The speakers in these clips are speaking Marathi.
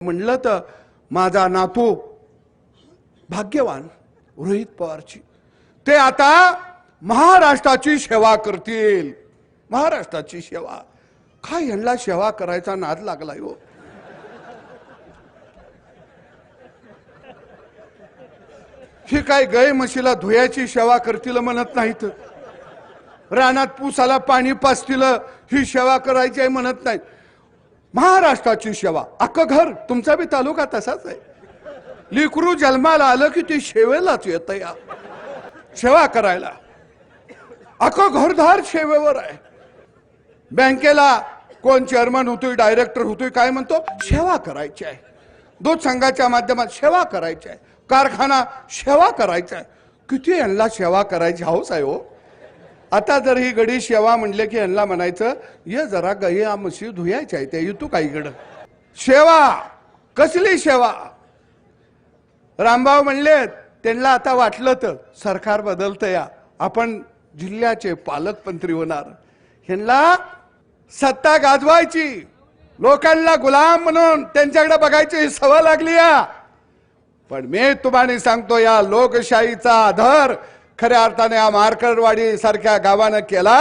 म्हणलं तर माझा नातू भाग्यवान रोहित पवारची ते आता महाराष्ट्राची सेवा करतील। महाराष्ट्राची सेवा काय यांना सेवा करायचा नाद लागलाय हो। ही काय गाय म्हशीला धुयाची सेवा करतील म्हणत नाहीत, रानात पुसाला पाणी पाजतील ही सेवा करायची म्हणत नाहीत। महाराष्ट्राची सेवा अख्खं घर तुमचा बी तालुका तसाच आहे। लेकरू जन्माला आलं की ते सेवेलाच येतं या सेवा करायला। अख्खं घरदार सेवेवर आहे। बँकेला कोण चेअरमन होतोय डायरेक्टर होतोय काय म्हणतो सेवा करायची आहे। दूध संघाच्या माध्यमात सेवा करायची आहे। कारखाना सेवा करायचा आहे। किती यांना सेवा करायची हौस आहे हो। आता जर ही गडी सेवा म्हणले की यांना म्हणायचं ये जरा गाई म्हशी धुयायच्या आहे त्या येतो काहीकडं। सेवा कसली सेवा। रामभाऊ म्हणले त्यांना आता वाटलं तर सरकार बदलतं या आपण जिल्ह्याचे पालकमंत्री होणार। ह्यांना सत्ता गाजवायची लोकांना गुलाम म्हणून त्यांच्याकडे बघायची सवय लागली या। पण मी तुम्हाला सांगतो या लोकशाहीचा आधार खऱ्या अर्थाने या मार्करवाडी सारख्या गावानं केला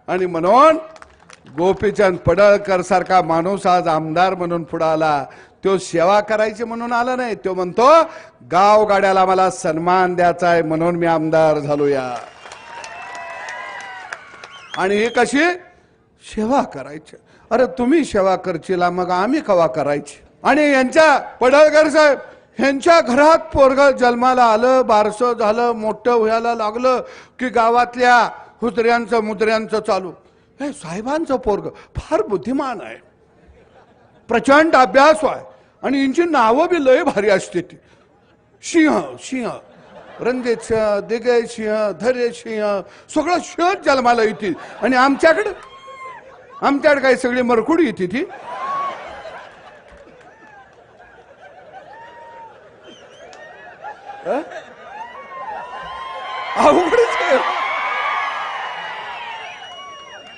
आणि म्हणून गोपीचंद पडळकर सारखा माणूस आज आमदार म्हणून पुढे आला। तो सेवा करायची म्हणून आला नाही, तो म्हणतो गावगाड्याला मला सन्मान द्यायचा आहे म्हणून मी आमदार झालो या। आणि हे कशी सेवा करायची। अरे तुम्ही सेवा करशीला मग आम्ही कवा करायची। आणि यांच्या पडळकर साहेब ह्यांच्या घरात पोरग जन्माला आलं बारसं झालं मोठं व्हायला लागलं की गावातल्या हुजऱ्यांचं मुद्र्यांचं चालू। हे साहेबांचं पोरग फार बुद्धिमान आहे, प्रचंड अभ्यास आहे आणि यांची नावं बी लय भारी असते ती। सिंह सिंह रणजित सिंह दिग्गज सिंह धैर्य सिंह सगळं शोध जन्माला येतील। आणि आमच्याकडे काय सगळी मरकुडी येते ती। अवघडच आहे।